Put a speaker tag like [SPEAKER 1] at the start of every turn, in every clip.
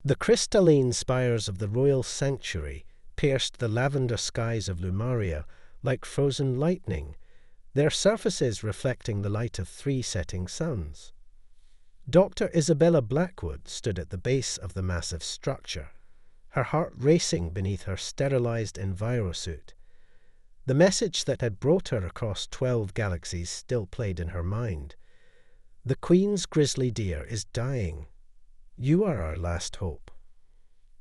[SPEAKER 1] The crystalline spires of the royal sanctuary pierced the lavender skies of Lumaria like frozen lightning, their surfaces reflecting the light of 3 setting suns. Dr. Isabella Blackwood stood at the base of the massive structure, her heart racing beneath her sterilized envirosuit. The message that had brought her across 12 galaxies still played in her mind. The Queen's Grizzly deer is dying. You are our last hope.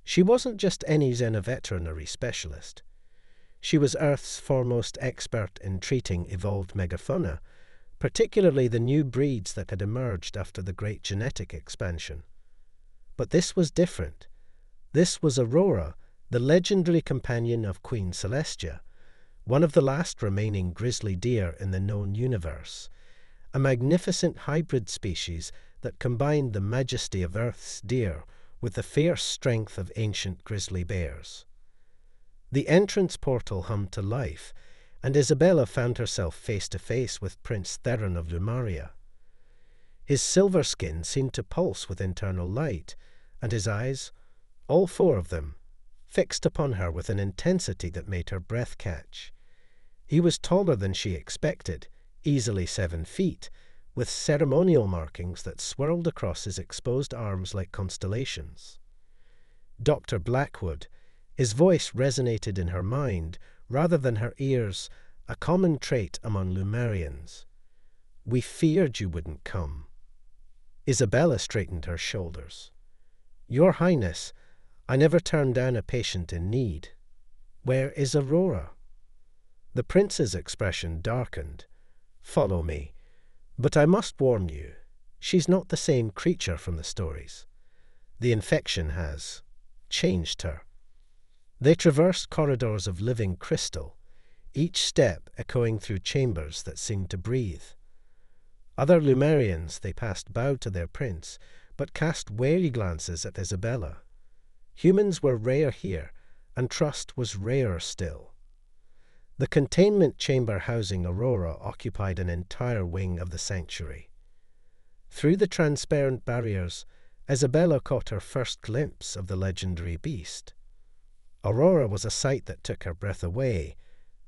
[SPEAKER 1] She wasn't just any xenoveterinary specialist. She was Earth's foremost expert in treating evolved megafauna, particularly the new breeds that had emerged after the great genetic expansion. But this was different. This was Aurora, the legendary companion of Queen Celestia, one of the last remaining grizzly deer in the known universe, a magnificent hybrid species that combined the majesty of Earth's deer with the fierce strength of ancient grizzly bears. The entrance portal hummed to life, and Isabella found herself face to face with Prince Theron of Lumaria. His silver skin seemed to pulse with internal light, and his eyes, all 4 of them, fixed upon her with an intensity that made her breath catch. He was taller than she expected, easily 7 feet, with ceremonial markings that swirled across his exposed arms like constellations. Dr. Blackwood, his voice resonated in her mind rather than her ears, a common trait among Lumarians. "We feared you wouldn't come." Isabella straightened her shoulders. "Your Highness, I never turn down a patient in need. Where is Aurora?" The prince's expression darkened. "Follow me. But I must warn you, she's not the same creature from the stories. The infection has changed her." They traversed corridors of living crystal, each step echoing through chambers that seemed to breathe. Other Lumarians they passed bowed to their prince, but cast wary glances at Isabella. Humans were rare here, and trust was rarer still. The containment chamber housing Aurora occupied an entire wing of the sanctuary. Through the transparent barriers, Isabella caught her first glimpse of the legendary beast. Aurora was a sight that took her breath away,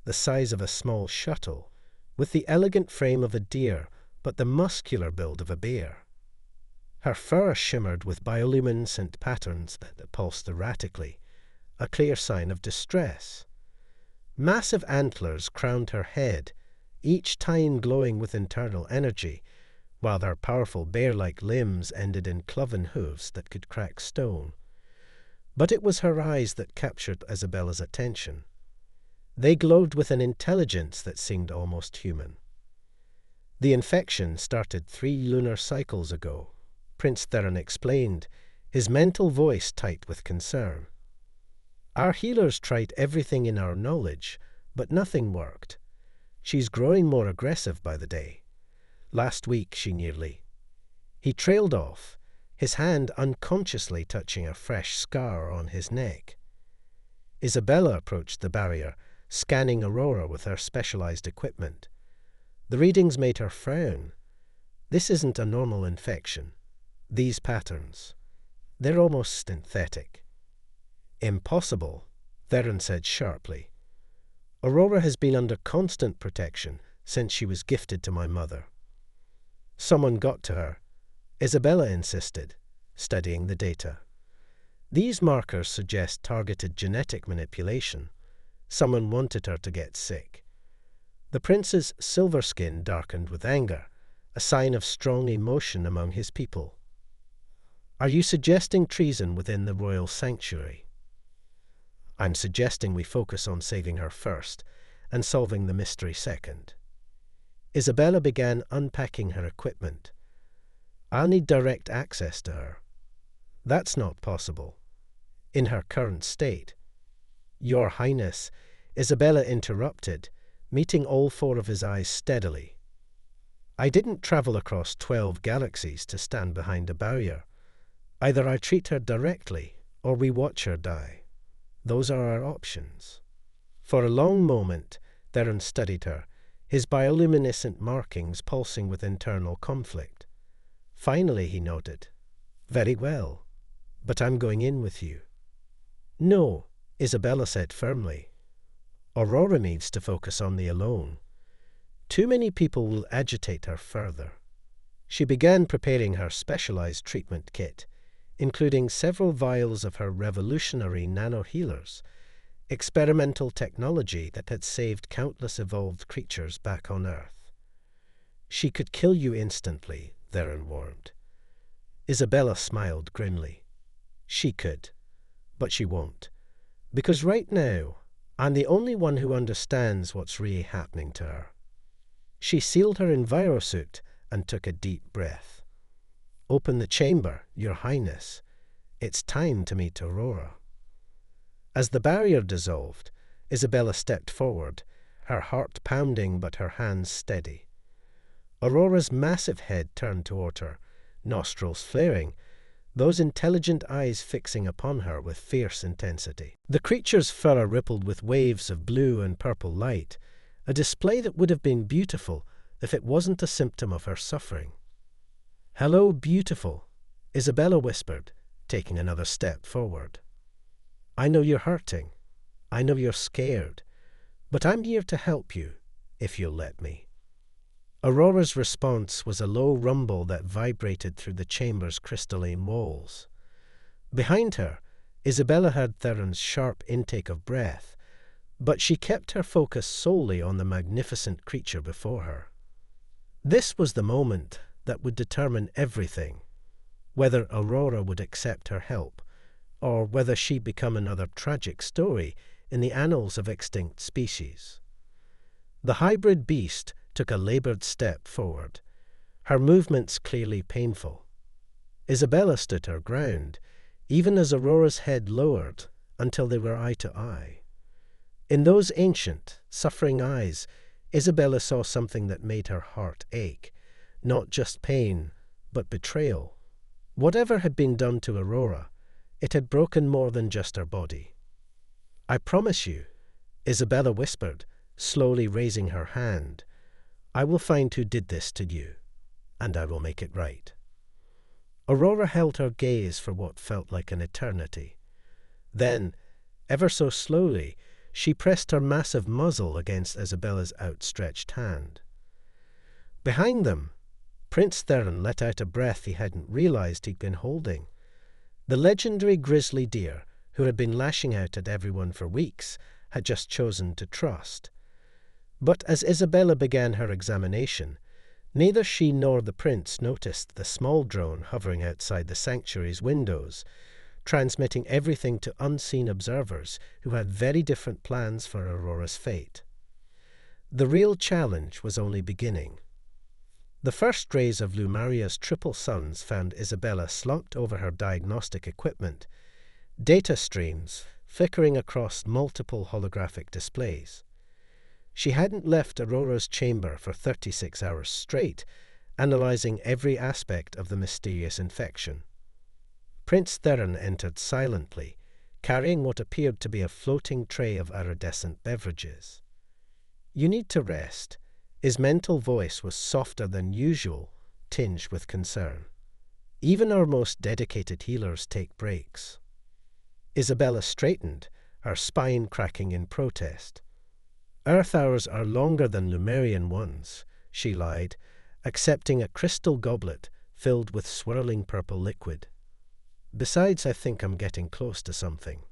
[SPEAKER 1] the size of a small shuttle, with the elegant frame of a deer but the muscular build of a bear. Her fur shimmered with bioluminescent patterns that pulsed erratically, a clear sign of distress. Massive antlers crowned her head, each tine glowing with internal energy, while their powerful bear-like limbs ended in cloven hooves that could crack stone. But it was her eyes that captured Isabella's attention. They glowed with an intelligence that seemed almost human. "The infection started 3 lunar cycles ago," Prince Theron explained, his mental voice tight with concern. "Our healers tried everything in our knowledge, but nothing worked. She's growing more aggressive by the day. Last week she nearly—" He trailed off, his hand unconsciously touching a fresh scar on his neck. Isabella approached the barrier, scanning Aurora with her specialized equipment. The readings made her frown. This isn't a normal infection. These patterns, they're almost synthetic. "Impossible," Theron said sharply. "Aurora has been under constant protection since she was gifted to my mother." "Someone got to her," Isabella insisted, studying the data. "These markers suggest targeted genetic manipulation. Someone wanted her to get sick." The prince's silver skin darkened with anger, a sign of strong emotion among his people. "Are you suggesting treason within the royal sanctuary?" "I'm suggesting we focus on saving her first, and solving the mystery second." Isabella began unpacking her equipment. "I'll need direct access to her." "That's not possible. In her current state." "Your Highness," Isabella interrupted, meeting all 4 of his eyes steadily. "I didn't travel across 12 galaxies to stand behind a barrier. Either I treat her directly, or we watch her die. Those are our options." For a long moment, Theron studied her, his bioluminescent markings pulsing with internal conflict. Finally he nodded. "Very well. "But I'm going in with you." "No," Isabella said firmly. "Aurora needs to focus on the alone. Too many people will agitate her further." She began preparing her specialized treatment kit, including several vials of her revolutionary nano-healers, experimental technology that had saved countless evolved creatures back on Earth. "She could kill you instantly," Theron warned. Isabella smiled grimly. "She could, but she won't. Because right now, I'm the only one who understands what's really happening to her." She sealed her envirosuit and took a deep breath. "Open the chamber, Your Highness. It's time to meet Aurora." As the barrier dissolved, Isabella stepped forward, her heart pounding but her hands steady. Aurora's massive head turned toward her, nostrils flaring, those intelligent eyes fixing upon her with fierce intensity. The creature's fur rippled with waves of blue and purple light, a display that would have been beautiful if it wasn't a symptom of her suffering. "Hello, beautiful," Isabella whispered, taking another step forward. "I know you're hurting. I know you're scared. But I'm here to help you, if you'll let me." Aurora's response was a low rumble that vibrated through the chamber's crystalline walls. Behind her, Isabella heard Theron's sharp intake of breath, but she kept her focus solely on the magnificent creature before her. This was the moment that would determine everything, whether Aurora would accept her help, or whether she'd become another tragic story in the annals of extinct species. The hybrid beast took a labored step forward, her movements clearly painful. Isabella stood her ground, even as Aurora's head lowered until they were eye to eye. In those ancient, suffering eyes, Isabella saw something that made her heart ache, not just pain, but betrayal. Whatever had been done to Aurora, it had broken more than just her body. "I promise you," Isabella whispered, slowly raising her hand, "I will find who did this to you, and I will make it right." Aurora held her gaze for what felt like an eternity. Then, ever so slowly, she pressed her massive muzzle against Isabella's outstretched hand. Behind them, Prince Theron let out a breath he hadn't realized he'd been holding. The legendary Grizzly DeEr, who had been lashing out at everyone for weeks, had just chosen to trust. But as Isabella began her examination, neither she nor the prince noticed the small drone hovering outside the sanctuary's windows, transmitting everything to unseen observers who had very different plans for Aurora's fate. The real challenge was only beginning. The first rays of Lumaria's triple suns found Isabella slumped over her diagnostic equipment, data streams flickering across multiple holographic displays. She hadn't left Aurora's chamber for 36 hours straight, analyzing every aspect of the mysterious infection. Prince Theron entered silently, carrying what appeared to be a floating tray of iridescent beverages. "You need to rest." His mental voice was softer than usual, tinged with concern. "Even our most dedicated healers take breaks." Isabella straightened, her spine cracking in protest. "Earth hours are longer than Lumerian ones," she lied, accepting a crystal goblet filled with swirling purple liquid. "Besides, I think I'm getting close to something."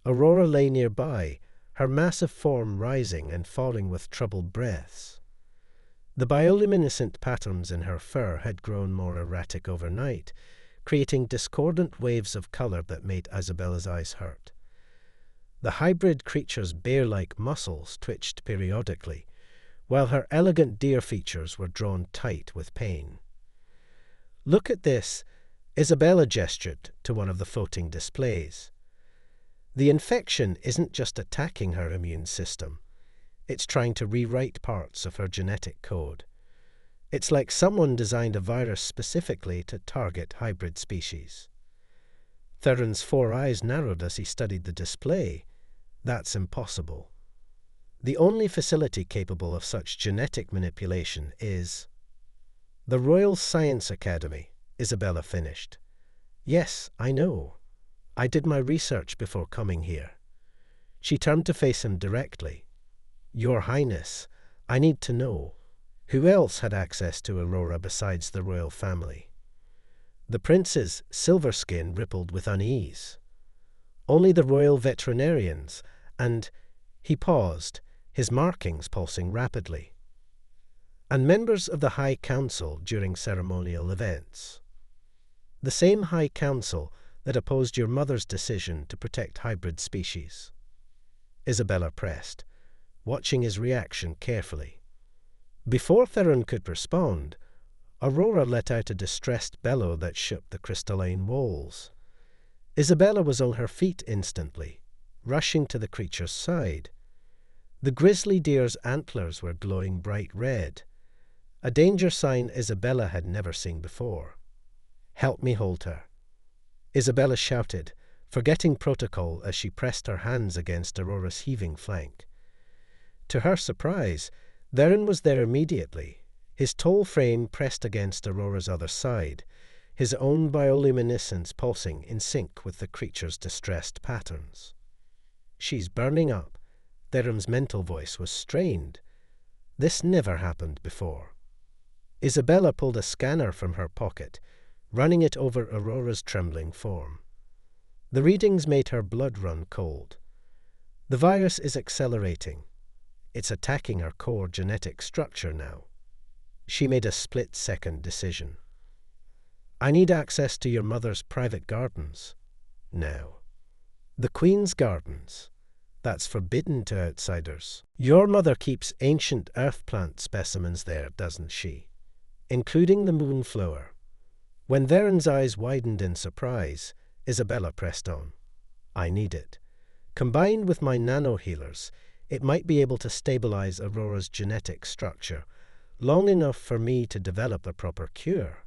[SPEAKER 1] Aurora lay nearby, her massive form rising and falling with troubled breaths. The bioluminescent patterns in her fur had grown more erratic overnight, creating discordant waves of color that made Isabella's eyes hurt. The hybrid creature's bear-like muscles twitched periodically, while her elegant deer features were drawn tight with pain. "Look at this," Isabella gestured to one of the floating displays. "The infection isn't just attacking her immune system. It's trying to rewrite parts of her genetic code. It's like someone designed a virus specifically to target hybrid species." Theron's 4 eyes narrowed as he studied the display. "That's impossible. The only facility capable of such genetic manipulation is—" "The Royal Science Academy," Isabella finished. Yes, I know. I did my research before coming here. She turned to face him directly. Your Highness, I need to know. Who else had access to Aurora besides the royal family? The prince's silver skin rippled with unease. Only the royal veterinarians, and he paused, his markings pulsing rapidly. And members of the High Council during ceremonial events. The same High Council that opposed your mother's decision to protect hybrid species. Isabella pressed, watching his reaction carefully. Before Theron could respond, Aurora let out a distressed bellow that shook the crystalline walls. Isabella was on her feet instantly, rushing to the creature's side. The grizzly deer's antlers were glowing bright red, a danger sign Isabella had never seen before. Help me hold her, Isabella shouted, forgetting protocol as she pressed her hands against Aurora's heaving flank. To her surprise, Theron was there immediately, his tall frame pressed against Aurora's other side, his own bioluminescence pulsing in sync with the creature's distressed patterns. She's burning up. Theron's mental voice was strained. This never happened before. Isabella pulled a scanner from her pocket, running it over Aurora's trembling form. The readings made her blood run cold. The virus is accelerating. It's attacking her core genetic structure now. She made a split-second decision. I need access to your mother's private gardens. Now. The Queen's gardens. That's forbidden to outsiders. Your mother keeps ancient earth plant specimens there, doesn't she? Including the moonflower. When Theron's eyes widened in surprise, Isabella pressed on. I need it. Combined with my nano-healers, it might be able to stabilize Aurora's genetic structure, long enough for me to develop a proper cure.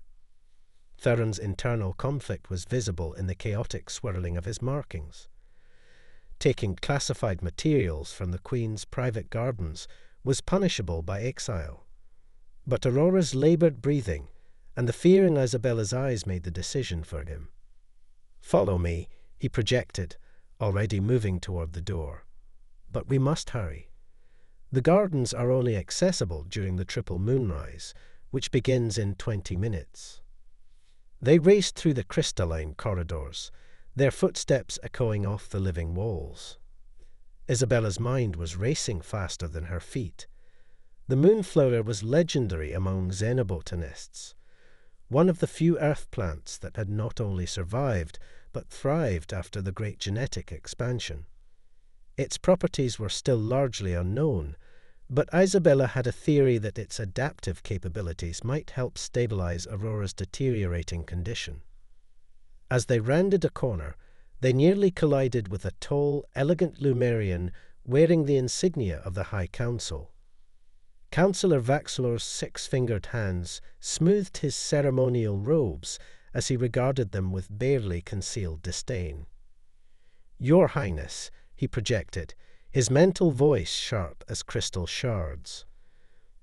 [SPEAKER 1] Theron's internal conflict was visible in the chaotic swirling of his markings. Taking classified materials from the Queen's private gardens was punishable by exile. But Aurora's labored breathing and the fear in Isabella's eyes made the decision for him. Follow me, he projected, already moving toward the door. But we must hurry. The gardens are only accessible during the triple moonrise, which begins in 20 minutes. They raced through the crystalline corridors, their footsteps echoing off the living walls. Isabella's mind was racing faster than her feet. The moonflower was legendary among xenobotanists, one of the few earth plants that had not only survived, but thrived after the great genetic expansion. Its properties were still largely unknown, but Isabella had a theory that its adaptive capabilities might help stabilize Aurora's deteriorating condition. As they rounded a corner, they nearly collided with a tall, elegant Lumerian wearing the insignia of the High Council. Councillor Vaxilor's six-fingered hands smoothed his ceremonial robes as he regarded them with barely concealed disdain. Your Highness, he projected, his mental voice sharp as crystal shards.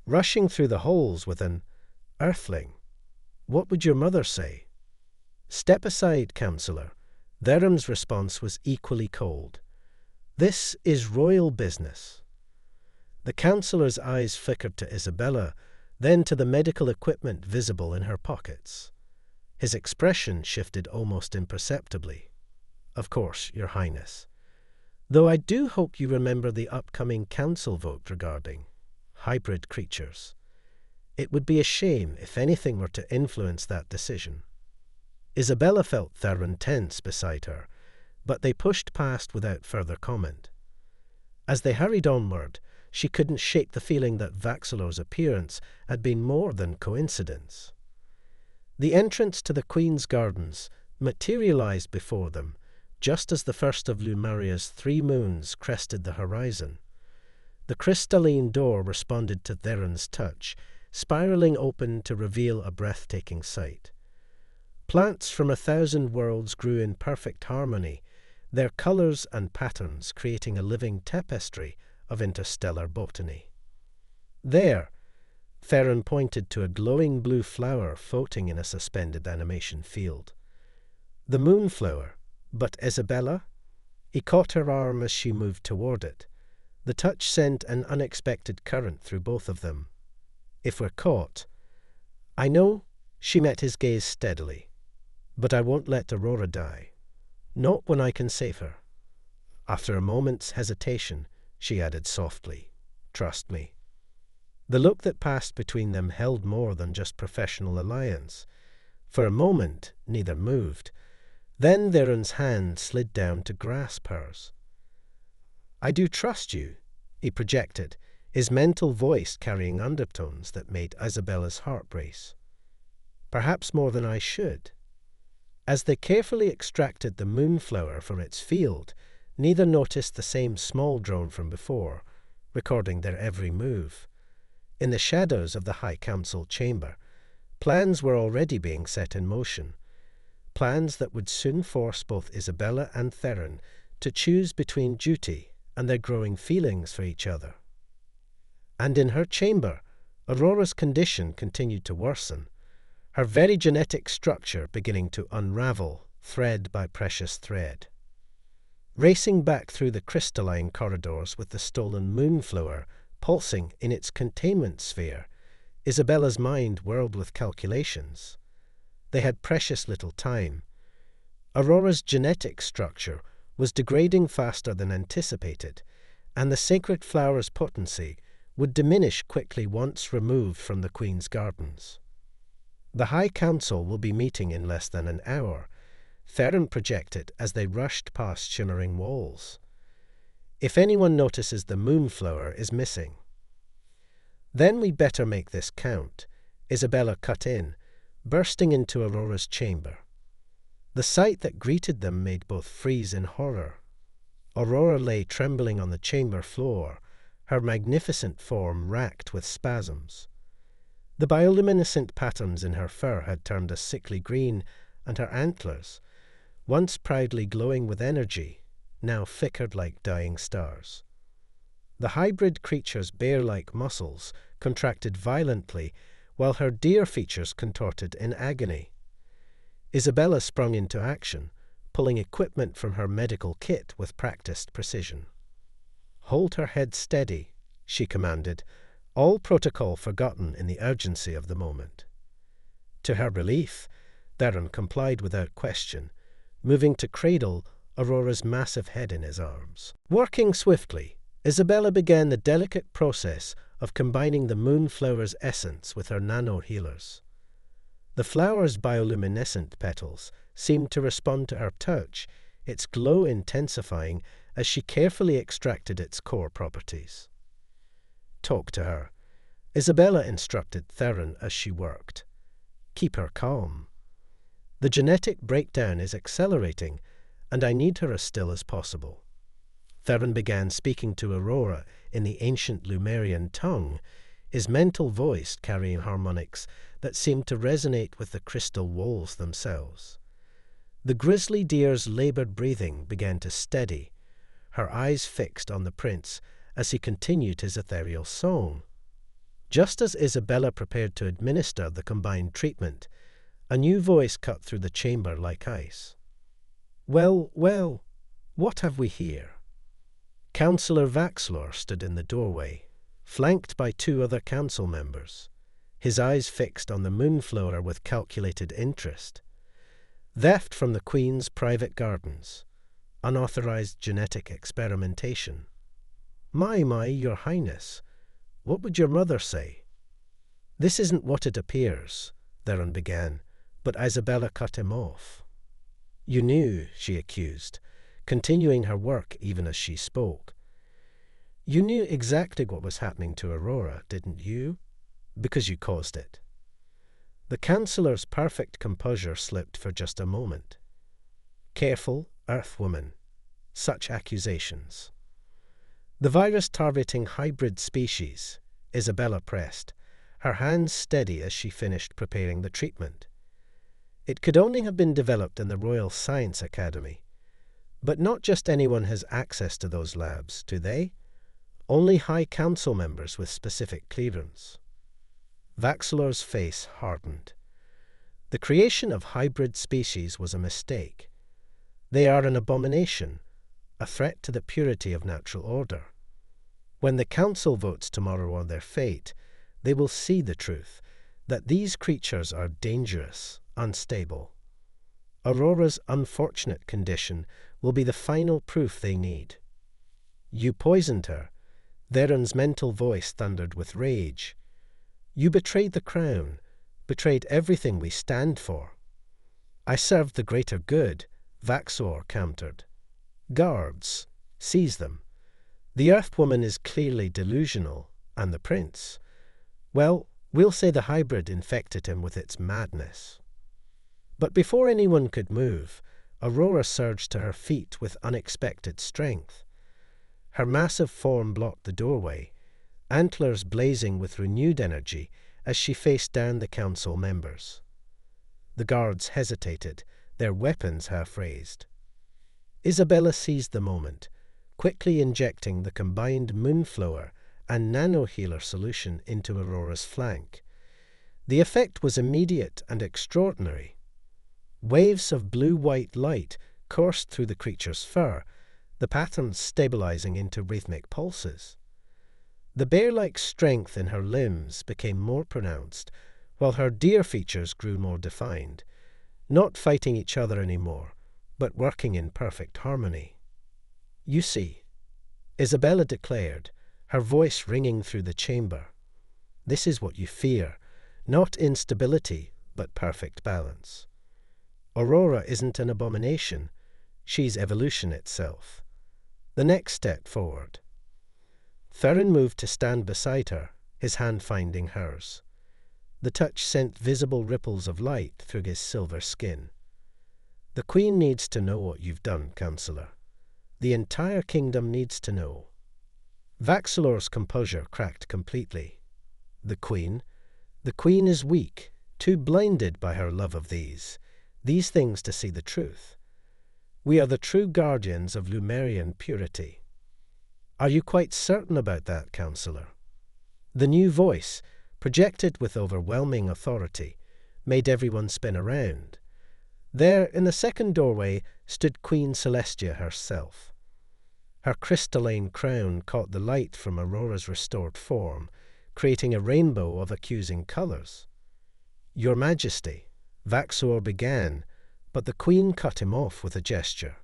[SPEAKER 1] Rushing through the halls with an earthling. What would your mother say? Step aside, Councillor. Theron's response was equally cold. This is royal business. The councillor's eyes flickered to Isabella, then to the medical equipment visible in her pockets. His expression shifted almost imperceptibly. Of course, Your Highness. Though I do hope you remember the upcoming council vote regarding hybrid creatures. It would be a shame if anything were to influence that decision. Isabella felt Theron tense beside her, but they pushed past without further comment. As they hurried onward, she couldn't shake the feeling that Vaxilor's appearance had been more than coincidence. The entrance to the Queen's gardens materialized before them, just as the first of Lumaria's 3 moons crested the horizon. The crystalline door responded to Theron's touch, spiraling open to reveal a breathtaking sight. Plants from 1,000 worlds grew in perfect harmony, their colors and patterns creating a living tapestry of interstellar botany. There, Theron pointed to a glowing blue flower floating in a suspended animation field. The moonflower. But Isabella? He caught her arm as she moved toward it. The touch sent an unexpected current through both of them. If we're caught... I know, she met his gaze steadily. But I won't let Aurora die. Not when I can save her. After a moment's hesitation, she added softly, "Trust me." The look that passed between them held more than just professional alliance. For a moment, neither moved. Then DeEr's hand slid down to grasp hers. "I do trust you," he projected, his mental voice carrying undertones that made Isabella's heart race. "Perhaps more than I should." As they carefully extracted the moonflower from its field, neither noticed the same small drone from before, recording their every move. In the shadows of the High Council chamber, plans were already being set in motion. Plans that would soon force both Isabella and DeEr to choose between duty and their growing feelings for each other. And in her chamber, Aurora's condition continued to worsen, her very genetic structure beginning to unravel, thread by precious thread. Racing back through the crystalline corridors with the stolen moonflower pulsing in its containment sphere, Isabella's mind whirled with calculations. They had precious little time. Aurora's genetic structure was degrading faster than anticipated, and the sacred flower's potency would diminish quickly once removed from the Queen's gardens. The High Council will be meeting in less than an hour, DeEr projected as they rushed past shimmering walls. If anyone notices the moonflower is missing. "Then we better make this count," Isabella cut in, bursting into Aurora's chamber. The sight that greeted them made both freeze in horror. Aurora lay trembling on the chamber floor, her magnificent form racked with spasms. The bioluminescent patterns in her fur had turned a sickly green, and her antlers, once proudly glowing with energy, now flickered like dying stars. The hybrid creature's bear-like muscles contracted violently, while her DeEr features contorted in agony. Isabella sprung into action, pulling equipment from her medical kit with practiced precision. "Hold her head steady," she commanded, all protocol forgotten in the urgency of the moment. To her relief, DeEr complied without question, moving to cradle Aurora's massive head in his arms. Working swiftly, Isabella began the delicate process of combining the moonflower's essence with her nano-healers. The flower's bioluminescent petals seemed to respond to her touch, its glow intensifying as she carefully extracted its core properties. "Talk to her," Isabella instructed DeEr as she worked. "Keep her calm. The genetic breakdown is accelerating, and I need her as still as possible." DeEr began speaking to Aurora in the ancient Lemurian tongue, his mental voice carrying harmonics that seemed to resonate with the crystal walls themselves. The Grizzly DeEr's labored breathing began to steady, her eyes fixed on the prince as he continued his ethereal song. Just as Isabella prepared to administer the combined treatment, a new voice cut through the chamber like ice. "Well, well, what have we here?" Councillor Vaxlor stood in the doorway, flanked by two other council members, his eyes fixed on the moonflower with calculated interest. "Theft from the Queen's private gardens. Unauthorized genetic experimentation." My, Your Highness, what would your mother say?" "This isn't what it appears," DeEr began, but Isabella cut him off. "You knew," she accused, continuing her work even as she spoke. "You knew exactly what was happening to Aurora, didn't you? Because you caused it." The councillor's perfect composure slipped for just a moment. "Careful, Earthwoman. Such accusations." "The virus targeting hybrid species," Isabella pressed, her hands steady as she finished preparing the treatment. "It could only have been developed in the Royal Science Academy. But not just anyone has access to those labs, do they? Only High Council members with specific clearance." Vaxlor's face hardened. The creation of hybrid species was a mistake. They are an abomination, a threat to the purity of natural order. When the Council votes tomorrow on their fate, they will see the truth, that these creatures are dangerous, unstable. Aurora's unfortunate condition will be the final proof they need. You poisoned her. Theron's mental voice thundered with rage. You betrayed the crown, betrayed everything we stand for. I served the greater good, Vaxor countered. Guards, seize them. The Earthwoman is clearly delusional, and the prince, well, we'll say the hybrid infected him with its madness. But before anyone could move, Aurora surged to her feet with unexpected strength. Her massive form blocked the doorway, antlers blazing with renewed energy as she faced down the council members. The guards hesitated, their weapons half-raised. Isabella seized the moment, quickly injecting the combined Moonflower and Nano-Healer solution into Aurora's flank. The effect was immediate and extraordinary. Waves of blue-white light coursed through the creature's fur, the patterns stabilizing into rhythmic pulses. The bear-like strength in her limbs became more pronounced, while her DeEr features grew more defined, not fighting each other anymore, but working in perfect harmony. You see, Isabella declared, her voice ringing through the chamber. This is what you fear, not instability, but perfect balance. Aurora isn't an abomination, she's evolution itself. The next step forward. Theron moved to stand beside her, his hand finding hers. The touch sent visible ripples of light through his silver skin. The Queen needs to know what you've done, Councillor. The entire kingdom needs to know. Vaxilor's composure cracked completely. The Queen is weak, too blinded by her love of these things to see the truth. We are the true guardians of Lumerian purity. Are you quite certain about that, Councillor? The new voice, projected with overwhelming authority, made everyone spin around. There, in the second doorway, stood Queen Celestia herself. Her crystalline crown caught the light from Aurora's restored form, creating a rainbow of accusing colours. Your Majesty, Vaxor began, but the Queen cut him off with a gesture.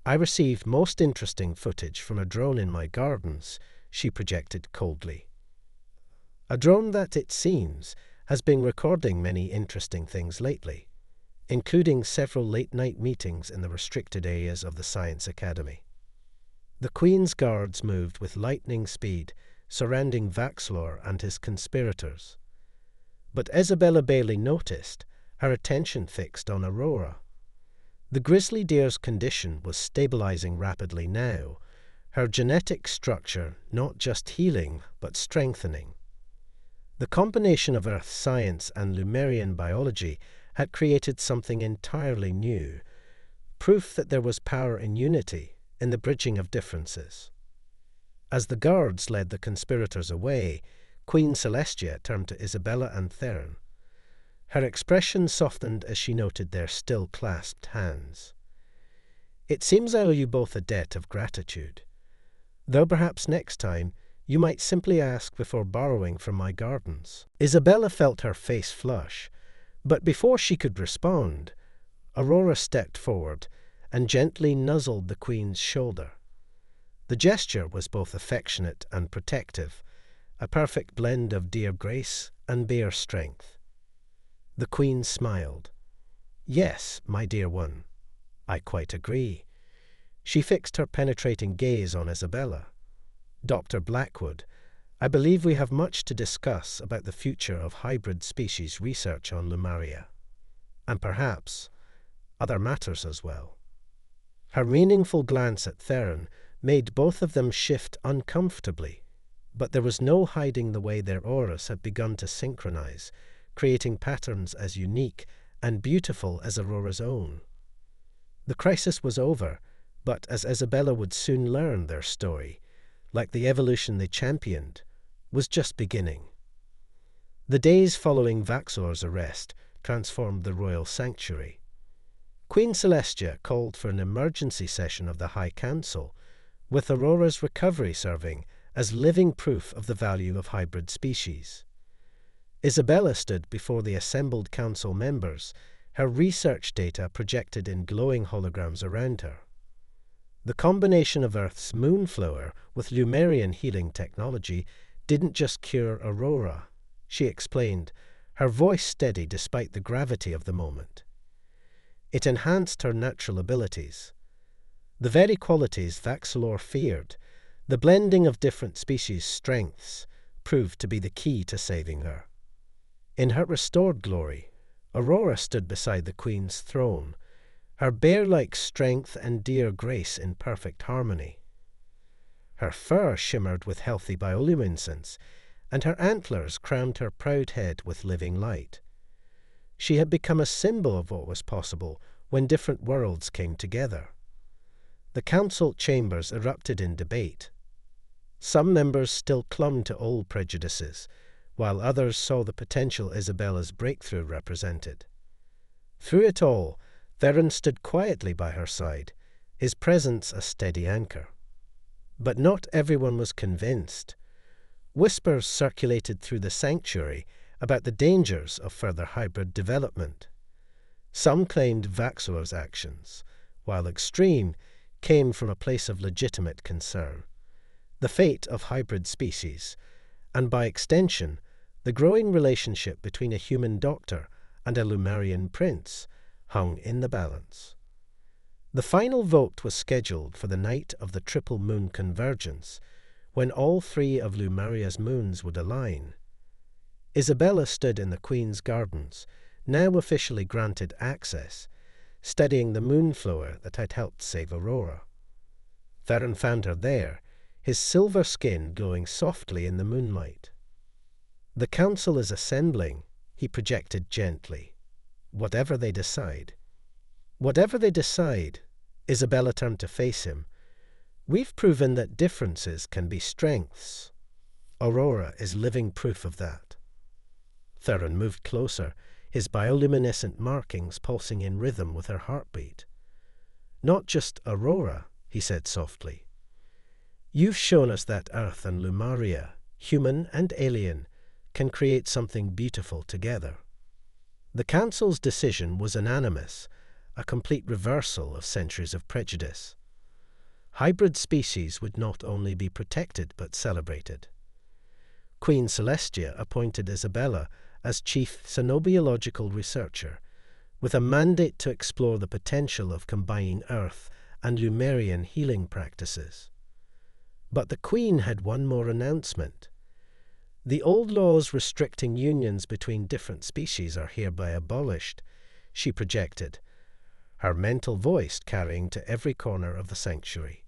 [SPEAKER 1] I received most interesting footage from a drone in my gardens, she projected coldly. A drone that, it seems, has been recording many interesting things lately, including several late-night meetings in the restricted areas of the Science Academy. The Queen's guards moved with lightning speed, surrounding Vaxlor and his conspirators. But Isabella barely noticed, her attention fixed on Aurora. The Grizzly deer's condition was stabilizing rapidly now, her genetic structure not just healing but strengthening. The combination of Earth science and Lumerian biology had created something entirely new, proof that there was power in unity, in the bridging of differences. As the guards led the conspirators away, Queen Celestia turned to Isabella and Theron. Her expression softened as she noted their still clasped hands. It seems I owe you both a debt of gratitude, though perhaps next time you might simply ask before borrowing from my gardens. Isabella felt her face flush, but before she could respond, Aurora stepped forward and gently nuzzled the Queen's shoulder. The gesture was both affectionate and protective, a perfect blend of DeEr grace and bear strength. The Queen smiled. Yes, my dear one, I quite agree. She fixed her penetrating gaze on Isabella. Dr. Blackwood, I believe we have much to discuss about the future of hybrid species research on Lumaria, and perhaps other matters as well. Her meaningful glance at Theron made both of them shift uncomfortably, but there was no hiding the way their auras had begun to synchronize, creating patterns as unique and beautiful as Aurora's own. The crisis was over, but as Isabella would soon learn, their story, like the evolution they championed, was just beginning. The days following Vaxor's arrest transformed the royal sanctuary. Queen Celestia called for an emergency session of the High Council, with Aurora's recovery serving as living proof of the value of hybrid species. Isabella stood before the assembled council members, her research data projected in glowing holograms around her. The combination of Earth's moonflower with Lumerian healing technology didn't just cure Aurora, she explained, her voice steady despite the gravity of the moment. It enhanced her natural abilities. The very qualities Vaxilor feared, the blending of different species' strengths, proved to be the key to saving her. In her restored glory, Aurora stood beside the Queen's throne, her bear-like strength and DeEr grace in perfect harmony. Her fur shimmered with healthy bioluminescence, and her antlers crowned her proud head with living light. She had become a symbol of what was possible when different worlds came together. The council chambers erupted in debate. Some members still clung to old prejudices, while others saw the potential Isabella's breakthrough represented. Through it all, Theron stood quietly by her side, his presence a steady anchor. But not everyone was convinced. Whispers circulated through the sanctuary about the dangers of further hybrid development. Some claimed Vaxilor's actions, while extreme came from a place of legitimate concern. The fate of hybrid species, and by extension, the growing relationship between a human doctor and a Lumerian prince, hung in the balance. The final vote was scheduled for the night of the triple moon convergence, when all three of Lumeria's moons would align. Isabella stood in the Queen's gardens, now officially granted access, studying the moonflower that had helped save Aurora. Theron found her there, his silver skin glowing softly in the moonlight. "The council is assembling," he projected gently. "Whatever they decide." "Whatever they decide," Isabella turned to face him, "we've proven that differences can be strengths. Aurora is living proof of that." Theron moved closer, his bioluminescent markings pulsing in rhythm with her heartbeat. "Not just Aurora," he said softly. "You've shown us that Earth and Lumaria, human and alien, can create something beautiful together." The council's decision was unanimous, a complete reversal of centuries of prejudice. Hybrid species would not only be protected but celebrated. Queen Celestia appointed Isabella as chief xenobiological researcher, with a mandate to explore the potential of combining Earth and Lumerian healing practices. But the Queen had one more announcement. "The old laws restricting unions between different species are hereby abolished," she projected, her mental voice carrying to every corner of the sanctuary.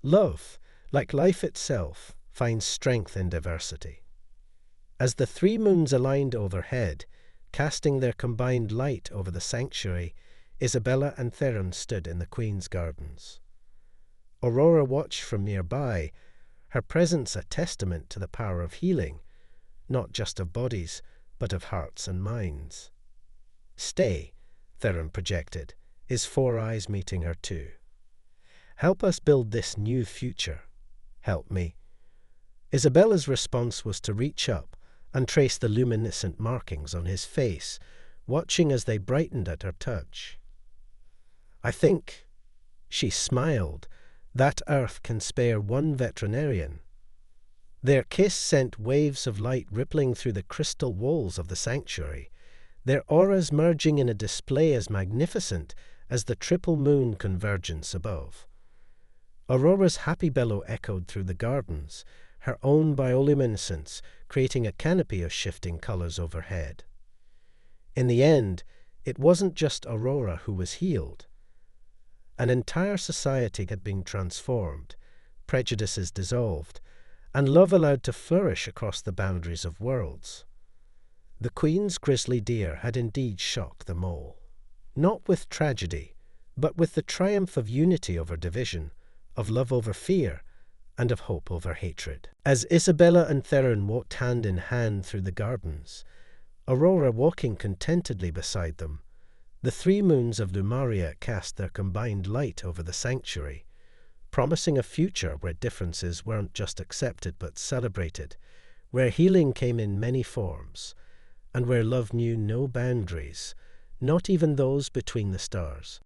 [SPEAKER 1] "Love, like life itself, finds strength in diversity." As the three moons aligned overhead, casting their combined light over the sanctuary, Isabella and Theron stood in the Queen's gardens. Aurora watched from nearby, her presence a testament to the power of healing, not just of bodies, but of hearts and minds. "Stay," Theron projected, his four eyes meeting her too. "Help us build this new future. Help me." Isabella's response was to reach up and trace the luminescent markings on his face, watching as they brightened at her touch. "I think," she smiled, "that Earth can spare one veterinarian." Their kiss sent waves of light rippling through the crystal walls of the sanctuary, their auras merging in a display as magnificent as the triple moon convergence above. Aurora's happy bellow echoed through the gardens, her own bioluminescence creating a canopy of shifting colors overhead. In the end, it wasn't just Aurora who was healed. An entire society had been transformed, prejudices dissolved, and love allowed to flourish across the boundaries of worlds. The Queen's Grizzly DeEr had indeed shocked them all, not with tragedy, but with the triumph of unity over division, of love over fear, and of hope over hatred. As Isabella and Theron walked hand in hand through the gardens, Aurora walking contentedly beside them. The 3 moons of Lumaria cast their combined light over the sanctuary, promising a future where differences weren't just accepted but celebrated, where healing came in many forms, and where love knew no boundaries, not even those between the stars.